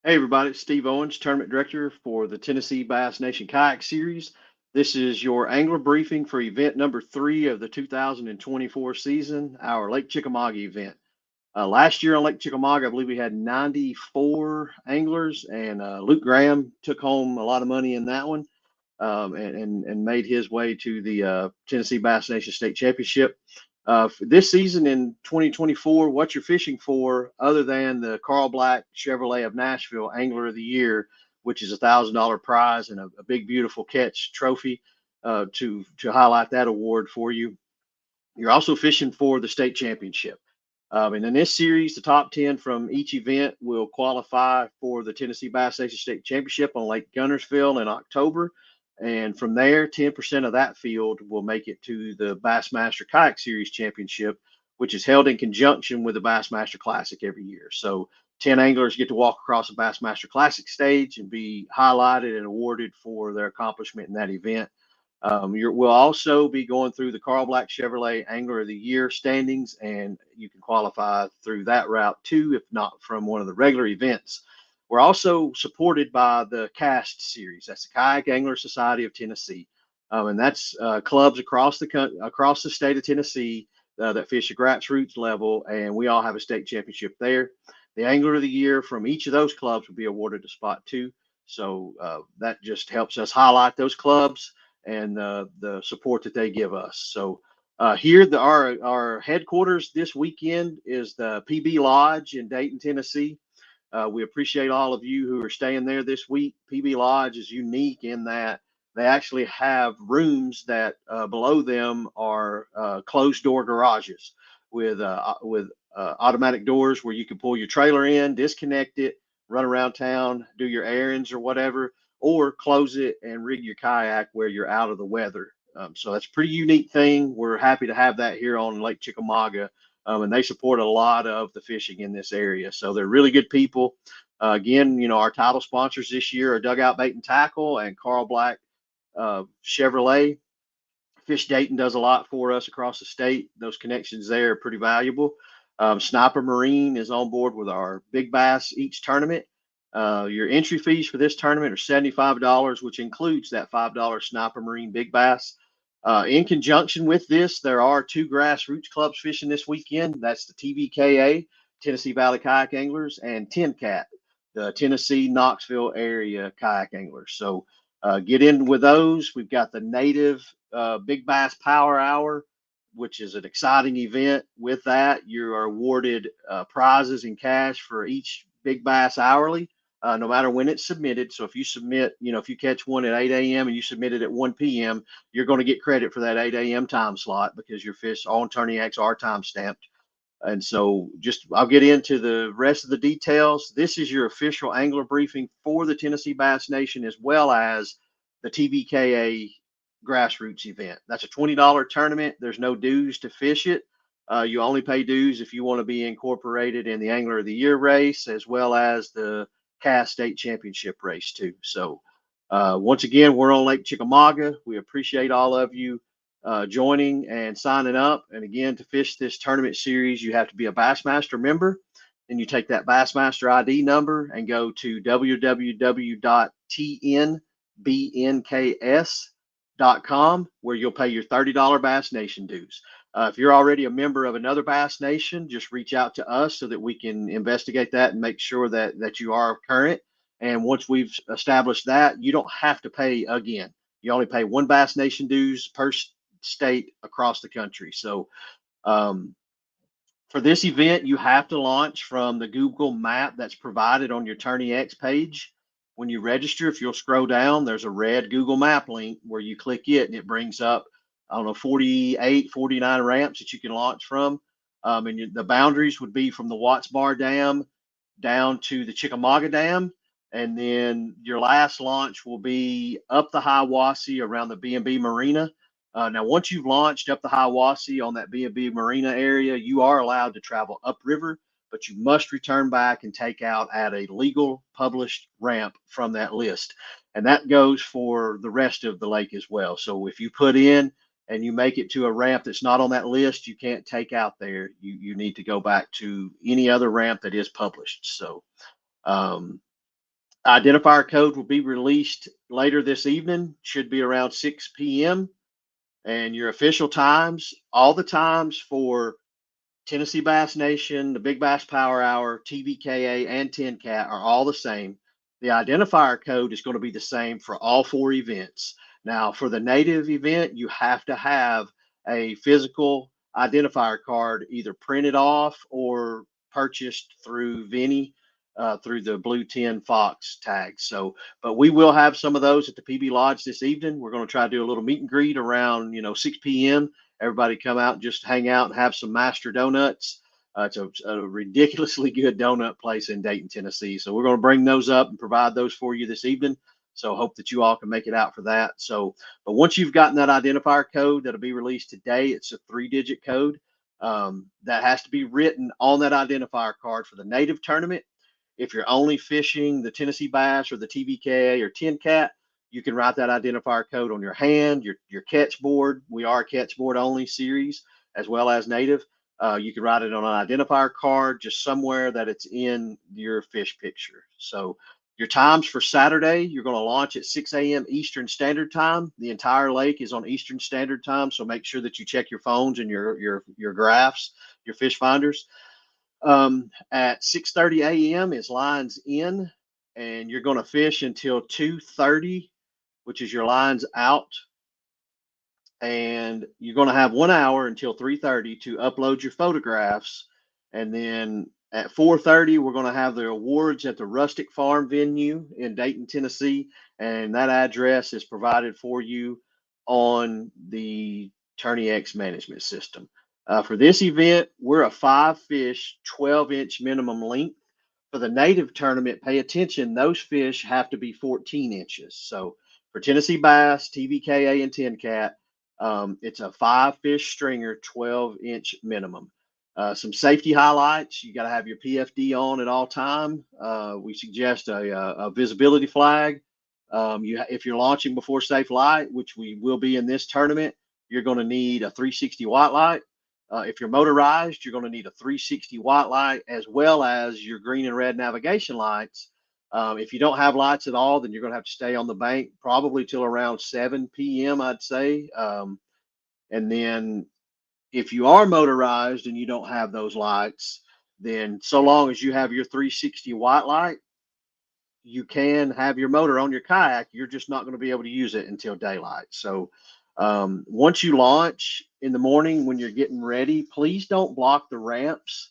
Hey everybody, it's Steve Owens, Tournament Director for the Tennessee Bass Nation Kayak Series. This is your angler briefing for event number 3 of the 2024 season, our Lake Chickamauga event. Last year on Lake Chickamauga, I believe we had 94 anglers, and Luke Graham took home a lot of money in that one, and made his way to the Tennessee Bass Nation State Championship. For this season in 2024, what you're fishing for, other than the Carl Black Chevrolet of Nashville Angler of the Year, which is $1,000 prize and a big beautiful catch trophy to highlight that award for you. You're also fishing for the state championship. And in this series, the top 10 from each event will qualify for the Tennessee Bass Nation State Championship on Lake Gunnersville in October. And from there, 10% of that field will make it to the Bassmaster Kayak Series Championship, which is held in conjunction with the Bassmaster Classic every year. So 10 anglers get to walk across the Bassmaster Classic stage and be highlighted and awarded for their accomplishment in that event. We'll also be going through the Carl Black Chevrolet Angler of the Year standings, and you can qualify through that route too, if not from one of the regular events. We're also supported by the CAST series. That's the Kayak Angler Society of Tennessee, and that's clubs across the state of Tennessee that fish at grassroots level, and we all have a state championship there. The Angler of the Year from each of those clubs will be awarded a spot too. So that just helps us highlight those clubs and the support that they give us. So here, our headquarters this weekend is the PB Lodge in Dayton, Tennessee. We appreciate all of you who are staying there this week. PB Lodge is unique in that they actually have rooms that below them are closed door garages with automatic doors where you can pull your trailer in, disconnect it, run around town, do your errands or whatever, or close it and rig your kayak where you're out of the weather. So that's a pretty unique thing. We're happy to have that here on Lake Chickamauga, and they support a lot of the fishing in this area. So they're really good people. Again, our title sponsors this year are Dugout Bait and Tackle and Carl Black Chevrolet. Fish Dayton does a lot for us across the state. Those connections there are pretty valuable. Sniper Marine is on board with our big bass each tournament. Your entry fees for this tournament are $75, which includes that $5 Sniper Marine Big Bass. In conjunction with this, there are 2 grassroots clubs fishing this weekend. That's the TVKA, Tennessee Valley Kayak Anglers, and TNCAT, the Tennessee Knoxville Area Kayak Anglers. So get in with those. We've got the Native Big Bass Power Hour, which is an exciting event. With that, you are awarded prizes in cash for each big bass hourly, no matter when it's submitted. So if you submit, if you catch one at 8 a.m. and you submit it at 1 p.m., you're going to get credit for that 8 a.m. time slot because your fish on Turniacs are time stamped. And so I'll get into the rest of the details. This is your official angler briefing for the Tennessee Bass Nation, as well as the TBKA grassroots event. That's a $20 tournament. There's no dues to fish it. You only pay dues if you want to be incorporated in the Angler of the Year race, as well as the Cass State Championship race too. So once again, we're on Lake Chickamauga. We appreciate all of you joining and signing up. And again, to fish this tournament series, you have to be a Bassmaster member. Then you take that Bassmaster ID number and go to www.tnbnks.com, where you'll pay your $30 Bass Nation dues. If you're already a member of another Bass Nation, just reach out to us so that we can investigate that and make sure that you are current. And once we've established that, you don't have to pay again. You only pay one Bass Nation dues per state across the country. So for this event, you have to launch from the Google map that's provided on your TourneyX page. When you register, if you'll scroll down, there's a red Google map link where you click it and it brings up, 48, 49 ramps that you can launch from. And the boundaries would be from the Watts Bar Dam down to the Chickamauga Dam. And then your last launch will be up the Hiwassee around the B&B Marina. Now, once you've launched up the Hiwassee on that B&B Marina area, you are allowed to travel upriver, but you must return back and take out at a legal published ramp from that list. And that goes for the rest of the lake as well. So if you put in and you make it to a ramp that's not on that list, you can't take out there. You need to go back to any other ramp that is published. So Identifier code will be released later this evening, should be around 6 p.m. And your official times, all the times for Tennessee Bass Nation, the Big Bass Power Hour, TVKA, and 10 Cat are all the same. The identifier code is going to be the same for all 4 events. Now, for the native event, you have to have a physical identifier card either printed off or purchased through Vinny, through the Blue 10 Fox tag. So, but we will have some of those at the PB Lodge this evening. We're going to try to do a little meet and greet around 6 p.m. Everybody come out and just hang out and have some Master Donuts. It's a ridiculously good donut place in Dayton, Tennessee. So we're going to bring those up and provide those for you this evening. So hope that you all can make it out for that. So, but once you've gotten that identifier code that'll be released today, it's a 3-digit code that has to be written on that identifier card for the native tournament. If you're only fishing the Tennessee Bass or the TVKA or 10 Cat, you can write that identifier code on your hand, your catch board. We are a catch board only series as well as native. You can write it on an identifier card just somewhere that it's in your fish picture. So your times for Saturday, you're going to launch at 6 a.m. Eastern Standard Time. The entire lake is on Eastern Standard Time, so make sure that you check your phones and your graphs, your fish finders. At 6:30 a.m. is lines in, and you're going to fish until 2:30, which is your lines out. And you're going to have 1 hour until 3:30 to upload your photographs. And then at 4:30, we're going to have the awards at the Rustic Farm venue in Dayton, Tennessee. And that address is provided for you on the Tourney X management system. For this event, we're a 5-fish, 12-inch minimum length. For the native tournament, pay attention, those fish have to be 14 inches. So for Tennessee Bass, TVKA, and 10 Cat, it's a 5-fish stringer, 12-inch minimum. Some safety highlights: you got to have your PFD on at all time. We suggest a visibility flag. If you're launching before safe light, which we will be in this tournament, you're going to need a 360 watt light. If you're motorized, you're going to need a 360 watt light as well as your green and red navigation lights. If you don't have lights at all, then you're going to have to stay on the bank probably till around 7 p.m., I'd say. And then if you are motorized and you don't have those lights, then so long as you have your 360 watt light, you can have your motor on your kayak. You're just not going to be able to use it until daylight. So once you launch in the morning when you're getting ready, please don't block the ramps.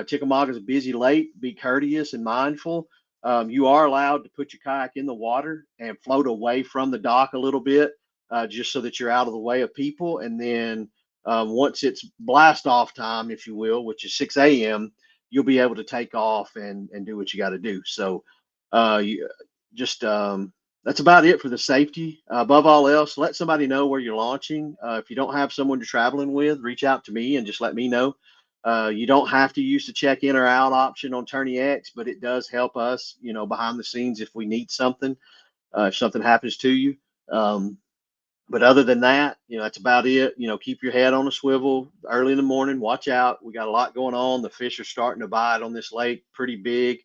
Chickamauga is a busy lake. Be courteous and mindful. You are allowed to put your kayak in the water and float away from the dock a little bit, just so that you're out of the way of people. And then once it's blast off time, if you will, which is 6 a.m., you'll be able to take off and do what you got to do. So you just that's about it for the safety. Above all else, let somebody know where you're launching. If you don't have someone you're traveling with, reach out to me and just let me know. You don't have to use the check in or out option on Tourney X, but it does help us, behind the scenes if we need something, if something happens to you. But other than that, that's about it. Keep your head on a swivel early in the morning. Watch out. We got a lot going on. The fish are starting to bite on this lake pretty big.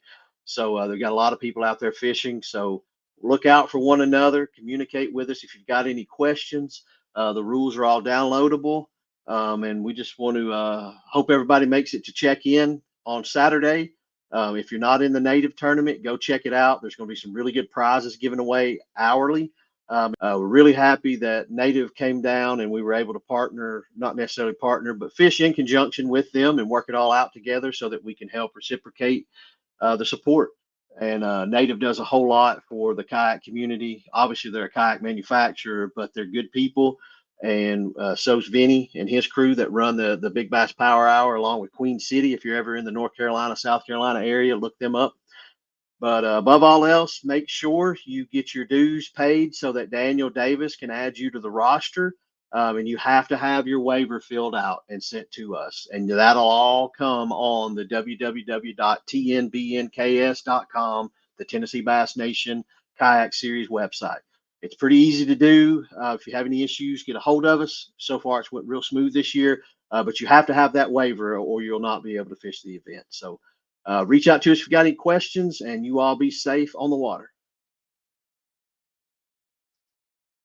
So they've got a lot of people out there fishing. So look out for one another. Communicate with us if you've got any questions. The rules are all downloadable. And we just want to hope everybody makes it to check in on Saturday. If you're not in the native tournament, go check it out. There's going to be some really good prizes given away hourly. We're really happy that Native came down and we were able to partner, not necessarily partner, but fish in conjunction with them and work it all out together so that we can help reciprocate the support. And Native does a whole lot for the kayak community. Obviously, they're a kayak manufacturer, but they're good people. And so's Vinny and his crew that run the Big Bass Power Hour along with Queen City. If you're ever in the North Carolina, South Carolina area, look them up. But above all else, make sure you get your dues paid so that Daniel Davis can add you to the roster. And you have to have your waiver filled out and sent to us. And that'll all come on the www.tnbks.com, the Tennessee Bass Nation Kayak Series website. It's pretty easy to do. If you have any issues, get a hold of us. So far, it's went real smooth this year. But you have to have that waiver or you'll not be able to fish the event. So Reach out to us if you got any questions, and you all be safe on the water.